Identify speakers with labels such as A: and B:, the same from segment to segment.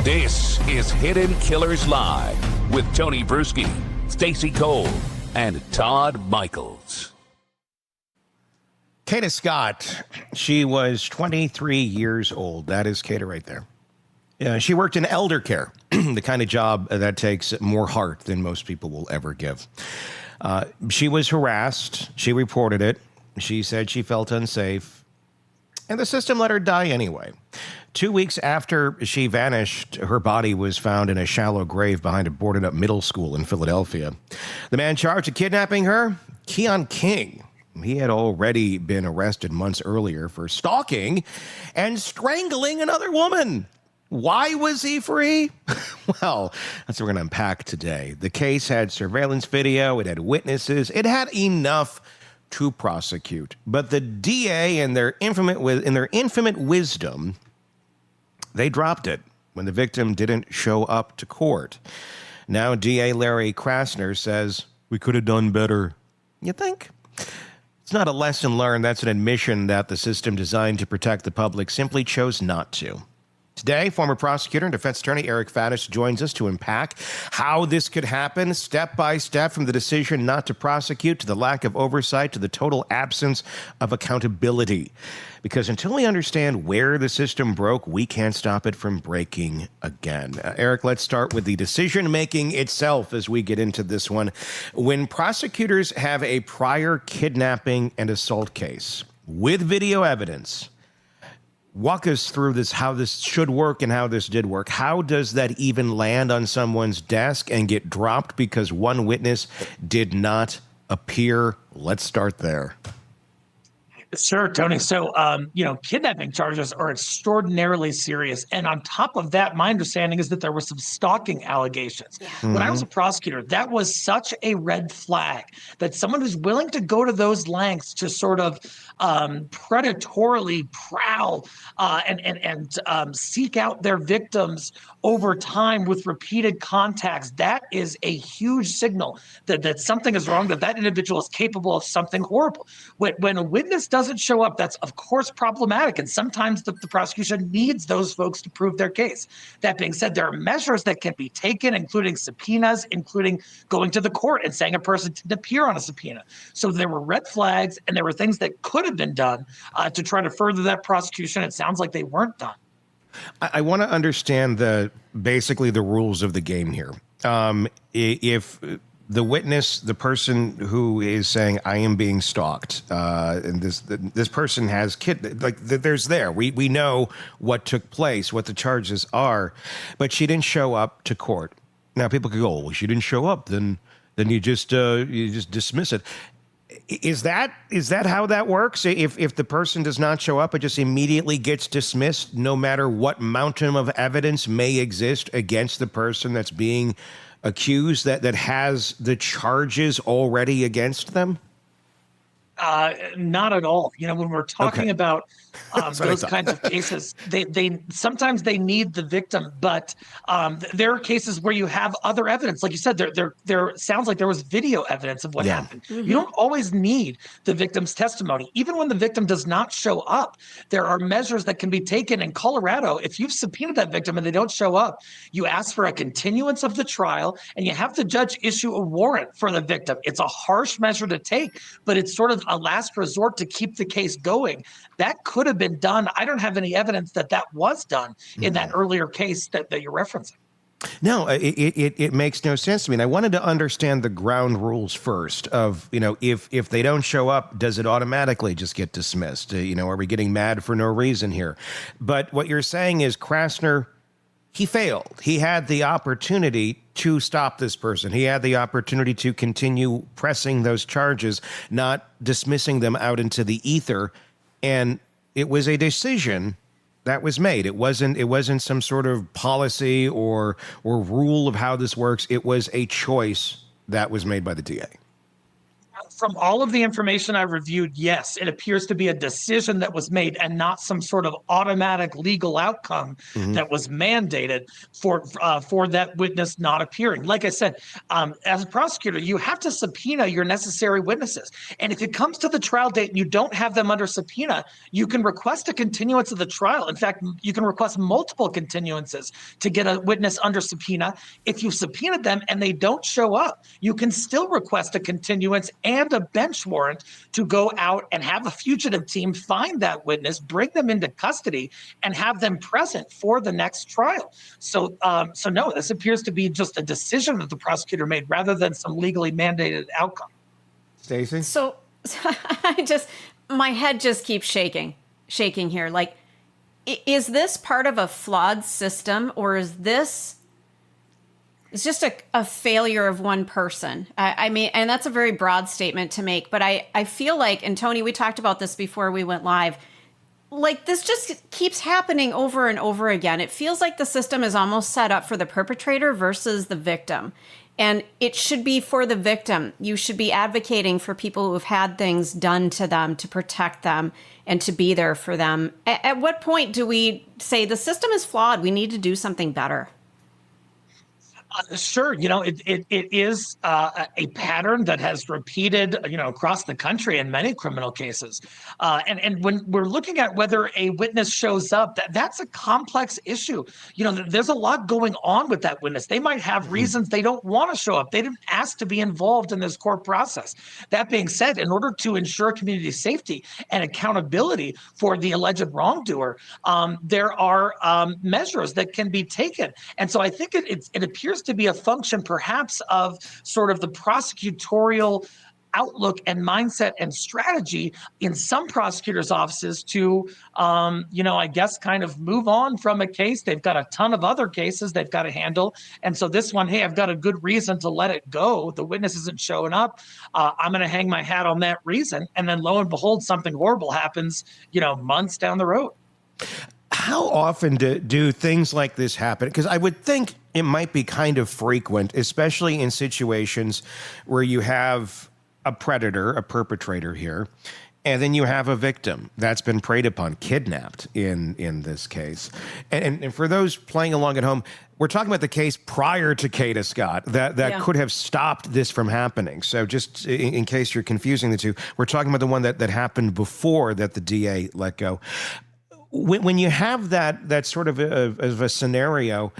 A: This is Hidden Killers Live with Tony Brueski, Stacy Cole, and Todd Michaels.
B: Kada Scott, she was 23 years old. That is Kada right there. She worked in elder care, the kind of job that takes more heart than most people will ever give. She was harassed. She reported it. She said she felt unsafe. And the system let her die anyway. 2 weeks after she vanished, her body was found in a shallow grave behind a boarded-up middle school in Philadelphia. The man charged with kidnapping her, Keon King. He had already been arrested months earlier for stalking and strangling another woman. Why was he free? Well, that's what we're going to unpack today. The case had surveillance video. It had witnesses. It had enough to prosecute. But the DA, in their infinite wisdom, they dropped it when the victim didn't show up to court. Now DA Larry Krasner says, we could have done better. You think? It's not a lesson learned. That's an admission that the system designed to protect the public simply chose not to. Today, former prosecutor and defense attorney Eric Faddis joins us to unpack how this could happen step by step, from the decision not to prosecute to the lack of oversight to the total absence of accountability. Because until we understand where the system broke, we can't stop it from breaking again. Eric, let's start with the decision-making itself as we get into this one. When prosecutors have a prior kidnapping and assault case with video evidence, walk us through this, how this should work and how this did work. How does that even land on someone's desk and get dropped because one witness did not appear? Let's start there.
C: Sure, Tony. So, kidnapping charges are extraordinarily serious. And on top of that, my understanding is that there were some stalking allegations. Yeah. When I was a prosecutor, that was such a red flag that someone who's willing to go to those lengths to sort of predatorily prowl and seek out their victims over time with repeated contacts, that is a huge signal that something is wrong, that individual is capable of something horrible. When a witness doesn't show up, that's of course problematic. And sometimes the prosecution needs those folks to prove their case. That being said, there are measures that can be taken, including subpoenas, including going to the court and saying a person didn't appear on a subpoena. So there were red flags and there were things that could have been done to try to further that prosecution. It sounds like they weren't done.
B: I want to understand basically the rules of the game here. If the witness, the person who is saying I am being stalked, and this person has there's there. We know what took place, what the charges are, but she didn't show up to court. Now people could go, well, she didn't show up, then you just dismiss it. Is that how that works? If the person does not show up, it just immediately gets dismissed, no matter what mountain of evidence may exist against the person that's being accused, that has the charges already against them?
C: Not at all. When we're talking about those kinds of cases, they sometimes they need the victim, but there are cases where you have other evidence. Like you said, there sounds like there was video evidence of what happened. Mm-hmm. You don't always need the victim's testimony. Even when the victim does not show up, there are measures that can be taken. In Colorado, if you've subpoenaed that victim and they don't show up, you ask for a continuance of the trial and you have the judge issue a warrant for the victim. It's a harsh measure to take, but it's sort of a last resort to keep the case going. That could have been done. I don't have any evidence that was done in that earlier case that you're referencing.
B: No, it makes no sense to me. And I wanted to understand the ground rules first of, if they don't show up, does it automatically just get dismissed? Are we getting mad for no reason here? But what you're saying is Krasner, he failed. He had the opportunity to stop this person. He had the opportunity to continue pressing those charges, not dismissing them out into the ether. And it was a decision that was made. It wasn't some sort of policy or rule of how this works. It was a choice that was made by the DA.
C: From all of the information I reviewed, yes, it appears to be a decision that was made and not some sort of automatic legal outcome that was mandated for that witness not appearing. Like I said, as a prosecutor, you have to subpoena your necessary witnesses. And if it comes to the trial date and you don't have them under subpoena, you can request a continuance of the trial. In fact, you can request multiple continuances to get a witness under subpoena. If you've subpoenaed them and they don't show up, you can still request a continuance and a bench warrant to go out and have a fugitive team find that witness, bring them into custody, and have them present for the next trial. So no, this appears to be just a decision that the prosecutor made rather than some legally mandated outcome.
B: Stacy?
D: So my head just keeps shaking here. Like, is this part of a flawed system, or is this... It's just a failure of one person. I mean, and that's a very broad statement to make, but I feel like, and Tony, we talked about this before we went live, like this just keeps happening over and over again. It feels like the system is almost set up for the perpetrator versus the victim. And it should be for the victim. You should be advocating for people who have had things done to them to protect them and to be there for them. At what point do we say the system is flawed? We need to do something better?
C: Sure. It is a pattern that has repeated, across the country in many criminal cases. And when we're looking at whether a witness shows up, that's a complex issue. There's a lot going on with that witness. They might have reasons they don't want to show up. They didn't ask to be involved in this court process. That being said, in order to ensure community safety and accountability for the alleged wrongdoer, there are measures that can be taken. And so I think it appears to be a function perhaps of sort of the prosecutorial outlook and mindset and strategy in some prosecutors' offices to, I guess, kind of move on from a case. They've got a ton of other cases they've got to handle. And so this one, hey, I've got a good reason to let it go. The witness isn't showing up. I'm going to hang my hat on that reason. And then lo and behold, something horrible happens, months down the road.
B: How often do things like this happen? Because I would think it might be kind of frequent, especially in situations where you have a predator, a perpetrator here, and then you have a victim that's been preyed upon, kidnapped in this case. And for those playing along at home, we're talking about the case prior to Kada Scott that could have stopped this from happening. So just in case you're confusing the two, we're talking about the one that happened before that the DA let go. When you have that sort of a scenario,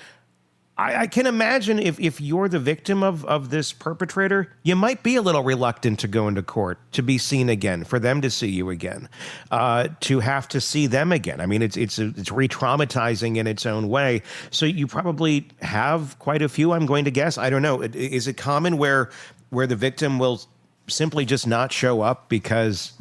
B: I can imagine if you're the victim of this perpetrator, you might be a little reluctant to go into court, to be seen again, for them to see you again, to have to see them again. I mean, it's re-traumatizing in its own way. So you probably have quite a few, I'm going to guess. I don't know. Is it common where the victim will simply just not show up because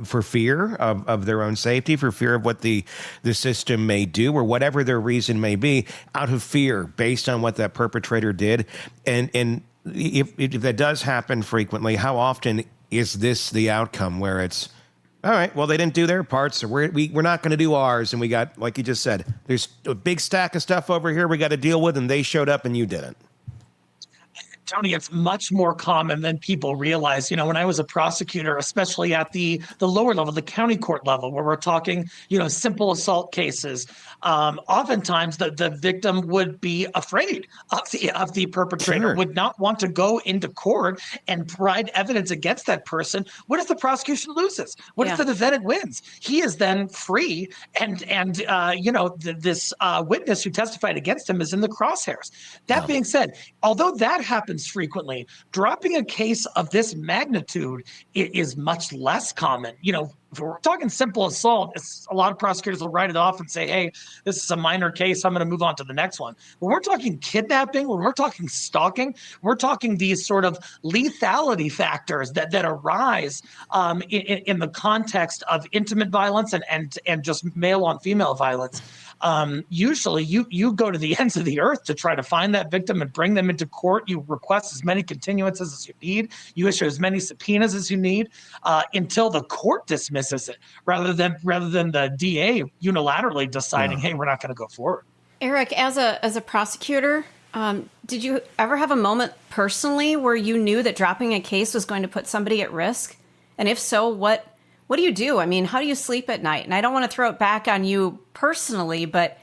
B: for fear of their own safety, for fear of what the system may do, or whatever their reason may be, out of fear based on what that perpetrator did? And if that does happen frequently, how often is this the outcome where it's, all right, well, they didn't do their part, so we're not going to do ours, and we got, like you just said, there's a big stack of stuff over here we got to deal with, and they showed up and you didn't?
C: Tony, it's much more common than people realize. When I was a prosecutor, especially at the lower level, the county court level, where we're talking, simple assault cases, oftentimes the victim would be afraid of the perpetrator,
B: Sure.
C: would not want to go into court and provide evidence against that person. What if the prosecution loses? What if the defendant wins? He is then free, and this witness who testified against him is in the crosshairs. That being said, although that happens frequently, dropping a case of this magnitude is much less common. If we're talking simple assault, a lot of prosecutors will write it off and say, hey, this is a minor case, I'm going to move on to the next one. When we're talking kidnapping, when we're talking stalking, we're talking these sort of lethality factors that arise in the context of intimate violence and just male on female violence. Usually you go to the ends of the earth to try to find that victim and bring them into court. You request as many continuances as you need. You issue as many subpoenas as you need until the court dismisses it, rather than the DA unilaterally deciding, hey, we're not going to go forward.
D: Eric, as a prosecutor, Did you ever have a moment personally where you knew that dropping a case was going to put somebody at risk? And if so, what do you do? I mean, how do you sleep at night? And I don't want to throw it back on you personally, but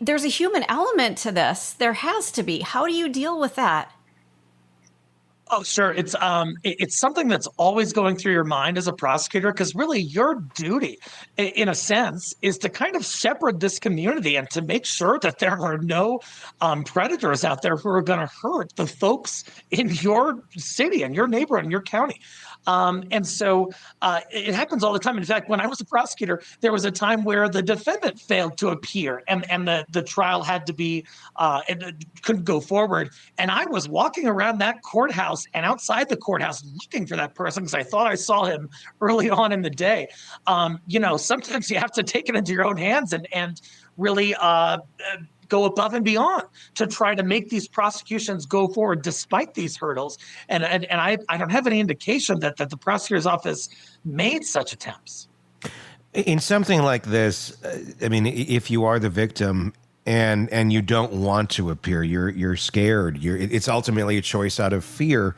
D: there's a human element to this. There has to be. How do you deal with that?
C: Oh, sure. It's something that's always going through your mind as a prosecutor, because really your duty, in a sense, is to kind of shepherd this community and to make sure that there are no predators out there who are going to hurt the folks in your city and your neighborhood and your county. And so it happens all the time. In fact, when I was a prosecutor, there was a time where the defendant failed to appear and the trial had to be, couldn't go forward. And I was walking around that courthouse and outside the courthouse looking for that person because I thought I saw him early on in the day. Sometimes you have to take it into your own hands and really go above and beyond to try to make these prosecutions go forward despite these hurdles. And I don't have any indication that the prosecutor's office made such attempts.
B: In something like this, I mean, if you are the victim and you don't want to appear, you're scared. It's ultimately a choice out of fear.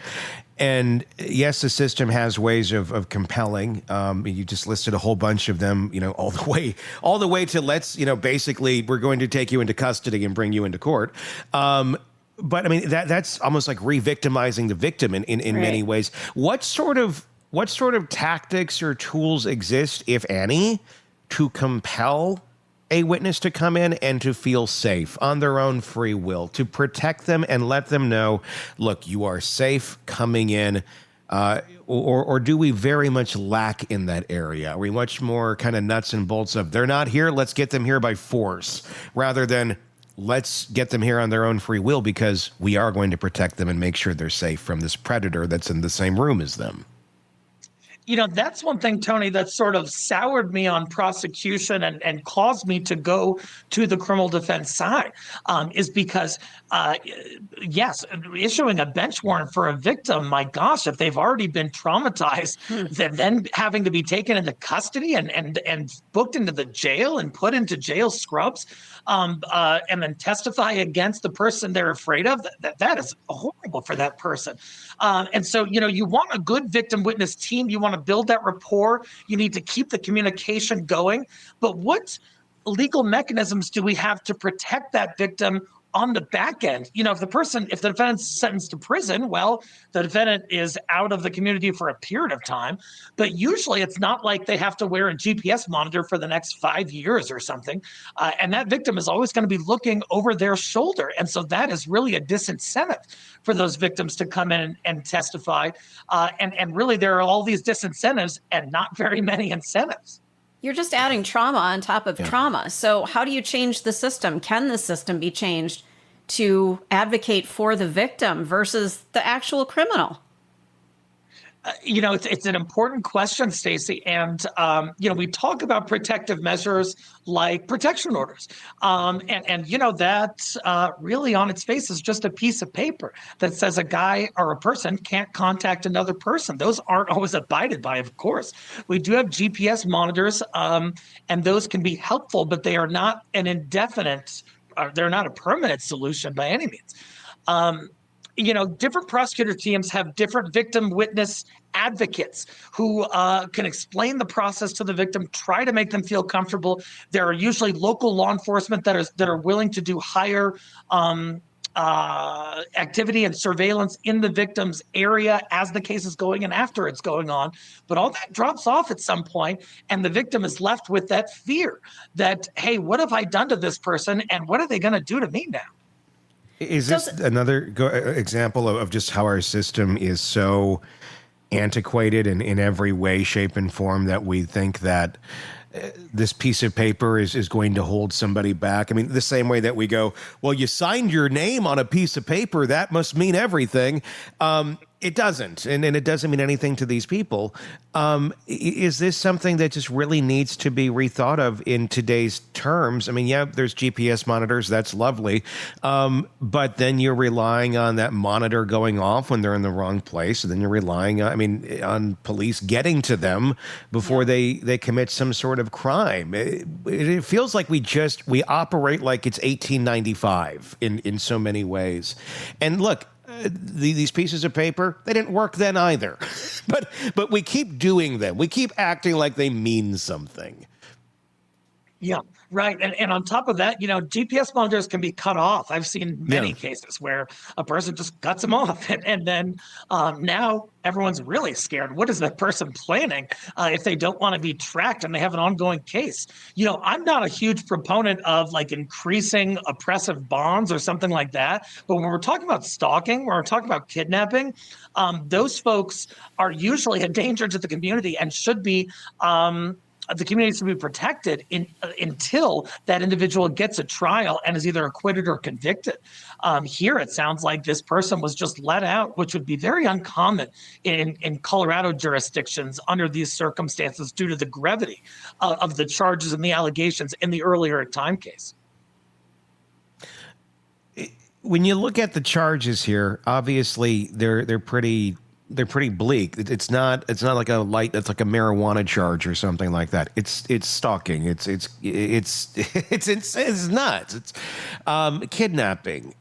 B: And yes, the system has ways of compelling. You just listed a whole bunch of them, all the way to basically we're going to take you into custody and bring you into court. But I mean, that's almost like re-victimizing the victim in right. many ways. What sort of tactics or tools exist, if any, to compel a witness to come in and to feel safe on their own free will, to protect them and let them know, look, you are safe coming in, or do we very much lack in that area? Are we much more kind of nuts and bolts of they're not here, let's get them here by force, rather than let's get them here on their own free will because we are going to protect them and make sure they're safe from this predator that's in the same room as them?
C: That's one thing, Tony, that sort of soured me on prosecution and caused me to go to the criminal defense side, is because, yes, issuing a bench warrant for a victim, my gosh, if they've already been traumatized, then having to be taken into custody and booked into the jail and put into jail scrubs, and then testify against the person they're afraid of, that is horrible for that person. And so, you want a good victim witness team. You want to build that rapport. You need to keep the communication going. But what legal mechanisms do we have to protect that victim on the back end? If the defendant's sentenced to prison, well, the defendant is out of the community for a period of time. But usually it's not like they have to wear a GPS monitor for the next 5 years or something. And that victim is always going to be looking over their shoulder. And so that is really a disincentive for those victims to come in and testify. And really, there are all these disincentives and not very many incentives.
D: You're just adding trauma on top of trauma. So how do you change the system? Can the system be changed to advocate for the victim versus the actual criminal?
C: It's an important question, Stacy. And, we talk about protective measures like protection orders. That really on its face is just a piece of paper that says a guy or a person can't contact another person. Those aren't always abided by, of course. We do have GPS monitors, and those can be helpful, but they are not an indefinite, they're not a permanent solution by any means. Different prosecutor teams have different victim witness advocates who can explain the process to the victim, try to make them feel comfortable. There are usually local law enforcement that are willing to do higher activity and surveillance in the victim's area as the case is going and after it's going on. But all that drops off at some point, and the victim is left with that fear that, hey, what have I done to this person, and what are they going to do to me now?
B: Is this another example of just how our system is so antiquated in every way, shape, and form that we think that this piece of paper is going to hold somebody back? I mean, the same way that we go, well, you signed your name on a piece of paper, that must mean everything. It doesn't, and it doesn't mean anything to these people. Is this something that just really needs to be rethought of in today's terms? I mean, yeah, there's GPS monitors. That's lovely. But then you're relying on that monitor going off when they're in the wrong place. And then you're relying on police getting to them before they commit some sort of crime. It feels like we operate like it's 1895 in so many ways. And look, these pieces of paper, they didn't work then either. but we keep doing them. We keep acting like they mean something.
C: Yeah, right. And on top of that, GPS monitors can be cut off. I've seen many cases where a person just cuts them off. And then now everyone's really scared. What is that person planning if they don't want to be tracked and they have an ongoing case? I'm not a huge proponent of like increasing oppressive bonds or something like that. But when we're talking about stalking, when we're talking about kidnapping, those folks are usually a danger to the community and should be the community should be protected until that individual gets a trial and is either acquitted or convicted. Here, it sounds like this person was just let out, which would be very uncommon in Colorado jurisdictions under these circumstances due to the gravity of the charges and the allegations in the earlier time case.
B: When you look at the charges here, obviously they're pretty bleak. It's not like a marijuana charge or something like that. It's stalking. It's nuts. It's kidnapping.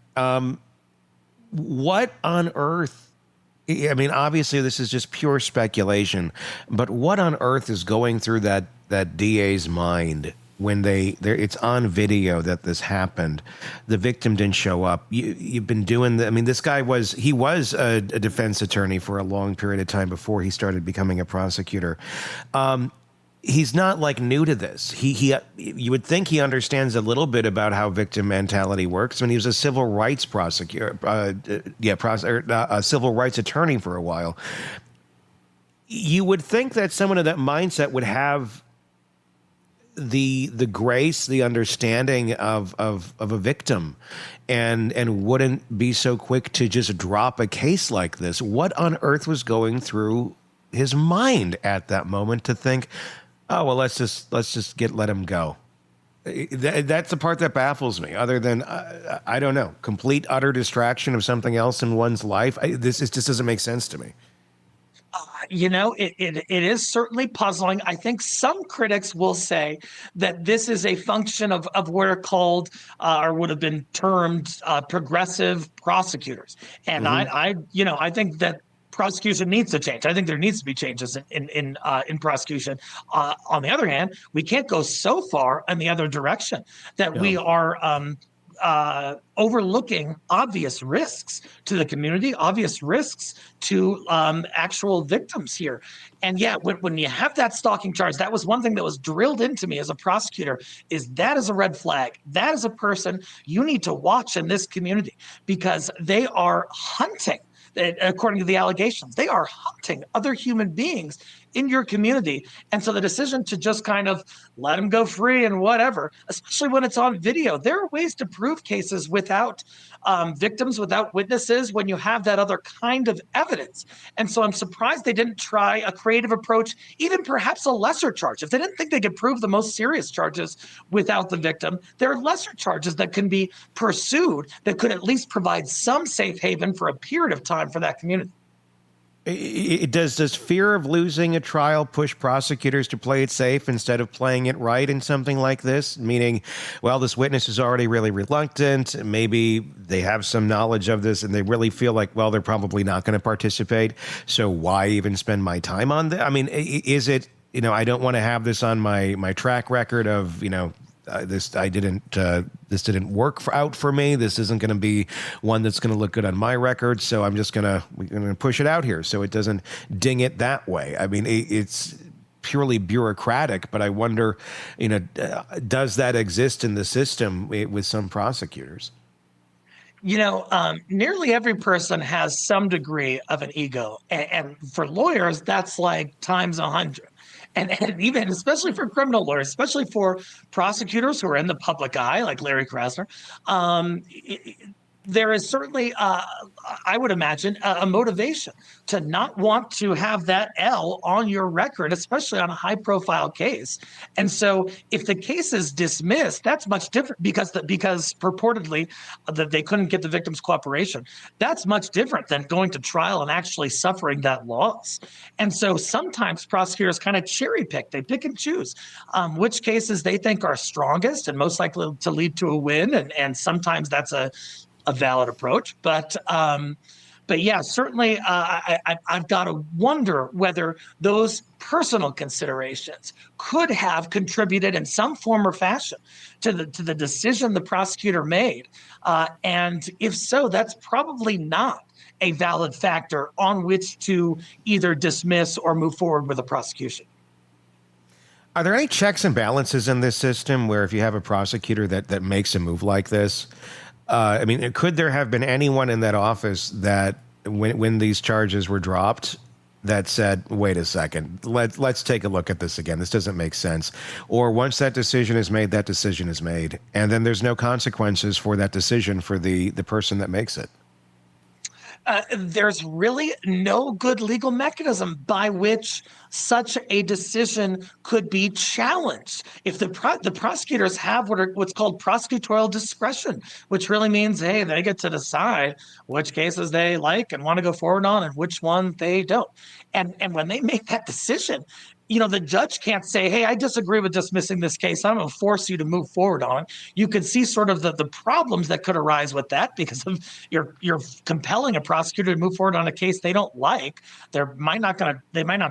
B: What on earth? I mean, obviously this is just pure speculation, but what on earth is going through that DA's mind when it's on video that this happened? The victim didn't show up. You've been doing this guy was a defense attorney for a long period of time before he started becoming a prosecutor. He's not like new to this. You would think he understands a little bit about how victim mentality works. He was a civil rights prosecutor, a civil rights attorney for a while. You would think that someone of that mindset would have the grace, the understanding of a victim, and wouldn't be so quick to just drop a case like this. What on earth was going through his mind at that moment to think, oh well, let's just let him go? That's the part that baffles me. Other than I don't know, complete utter distraction of something else in one's life. This just doesn't make sense to me.
C: It is certainly puzzling. I think some critics will say that this is a function of what are called or would have been termed progressive prosecutors. And I think that prosecution needs to change. I think there needs to be changes in prosecution. On the other hand, we can't go so far in the other direction that we are overlooking obvious risks to the community, obvious risks to actual victims here. And yeah, when you have that stalking charge, that was one thing that was drilled into me as a prosecutor, is that is a red flag. That is a person you need to watch in this community because they are hunting. According to the allegations, they are hunting other human beings in your community. And so the decision to just kind of let them go free and whatever, especially when it's on video, there are ways to prove cases without victims, without witnesses, when you have that other kind of evidence. And so I'm surprised they didn't try a creative approach, even perhaps a lesser charge. If they didn't think they could prove the most serious charges without the victim, there are lesser charges that can be pursued that could at least provide some safe haven for a period of time for that community.
B: Does fear of losing a trial push prosecutors to play it safe instead of playing it right in something like this? Meaning, well, this witness is already really reluctant. Maybe they have some knowledge of this and they really feel like, well, they're probably not going to participate. So why even spend my time on this? I mean, is it, I don't want to have this on my track record of, this didn't work out for me. This isn't going to be one that's going to look good on my record. So I'm just we're going to push it out here so it doesn't ding it that way. I mean, it's purely bureaucratic, but I wonder, does that exist in the system with some prosecutors?
C: Nearly every person has some degree of an ego. And for lawyers, that's like times 100. And even, especially for criminal lawyers, especially for prosecutors who are in the public eye, like Larry Krasner, there is certainly, I would imagine, a motivation to not want to have that L on your record, especially on a high-profile case. And so, if the case is dismissed, that's much different because purportedly that they couldn't get the victim's cooperation. That's much different than going to trial and actually suffering that loss. And so, sometimes prosecutors kind of cherry pick; they pick and choose which cases they think are strongest and most likely to lead to a win. And sometimes that's a valid approach, but yeah, certainly I've got to wonder whether those personal considerations could have contributed in some form or fashion to the decision the prosecutor made, and if so, that's probably not a valid factor on which to either dismiss or move forward with a prosecution.
B: Are there any checks and balances in this system where if you have a prosecutor that makes a move like this? I mean, could there have been anyone in that office that when these charges were dropped that said, wait a second, let's take a look at this again. This doesn't make sense. Or once that decision is made, that decision is made. And then there's no consequences for that decision for the person that makes it.
C: There's really no good legal mechanism by which such a decision could be challenged. If the prosecutors have what's called prosecutorial discretion, which really means, hey, they get to decide which cases they like and want to go forward on and which one they don't. And when they make that decision, the judge can't say, hey, I disagree with dismissing this case. I'm going to force you to move forward on it. You can see sort of the problems that could arise with that because of you're compelling a prosecutor to move forward on a case they don't like. They might not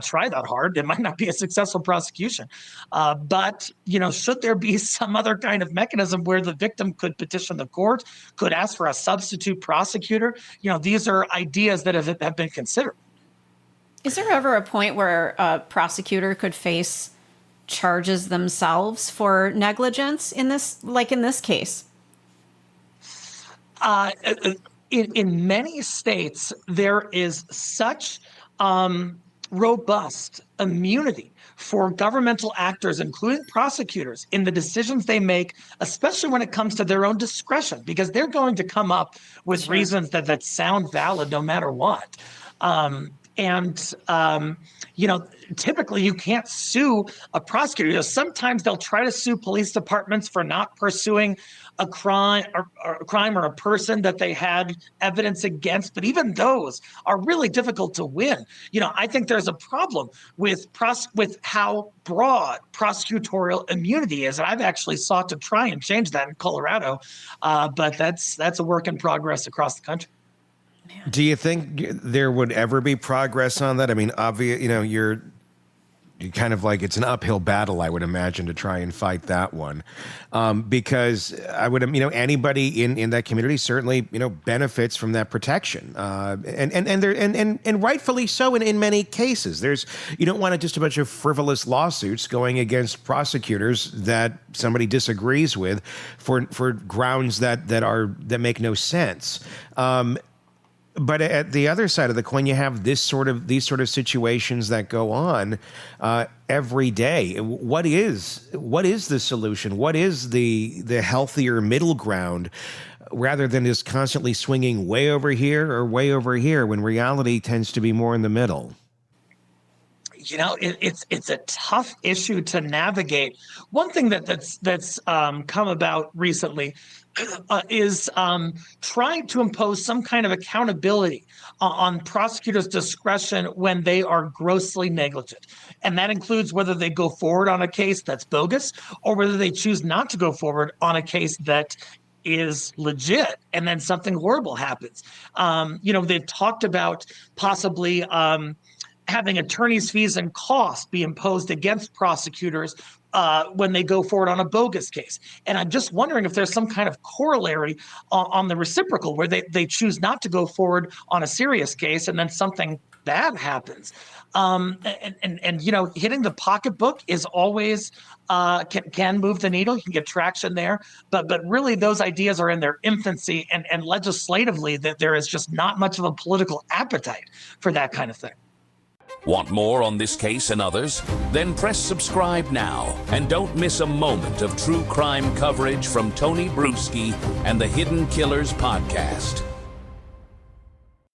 C: try that hard. They might not be a successful prosecution. But should there be some other kind of mechanism where the victim could petition the court, could ask for a substitute prosecutor? These are ideas that have been considered.
D: Is there ever a point where a prosecutor could face charges themselves for negligence in this case?
C: In many states, there is such robust immunity for governmental actors, including prosecutors, in the decisions they make, especially when it comes to their own discretion, because they're going to come up with reasons that sound valid no matter what. Typically you can't sue a prosecutor. Sometimes they'll try to sue police departments for not pursuing a crime or a person that they had evidence against. But even those are really difficult to win. I think there's a problem with how broad prosecutorial immunity is. And I've actually sought to try and change that in Colorado. But that's a work in progress across the country.
B: Do you think there would ever be progress on that? I mean, you're kind of like it's an uphill battle, I would imagine, to try and fight that one, because I would, anybody in that community certainly, benefits from that protection, and rightfully so in many cases. You don't want just a bunch of frivolous lawsuits going against prosecutors that somebody disagrees with for grounds that make no sense. But at the other side of the coin, you have these sort of situations that go on every day. What is the solution? What is the healthier middle ground, rather than just constantly swinging way over here or way over here, when reality tends to be more in the middle?
C: It's a tough issue to navigate. One thing that's come about recently is trying to impose some kind of accountability on prosecutors' discretion when they are grossly negligent. And that includes whether they go forward on a case that's bogus or whether they choose not to go forward on a case that is legit and then something horrible happens. They've talked about possibly having attorneys' fees and costs be imposed against prosecutors when they go forward on a bogus case. And I'm just wondering if there's some kind of corollary on the reciprocal where they choose not to go forward on a serious case and then something bad happens. Hitting the pocketbook is always can move the needle. You can get traction there, but really those ideas are in their infancy, and legislatively that there is just not much of a political appetite for that kind of thing.
A: Want more on this case and others? Then press subscribe now and don't miss a moment of true crime coverage from Tony Brueski and the Hidden Killers podcast.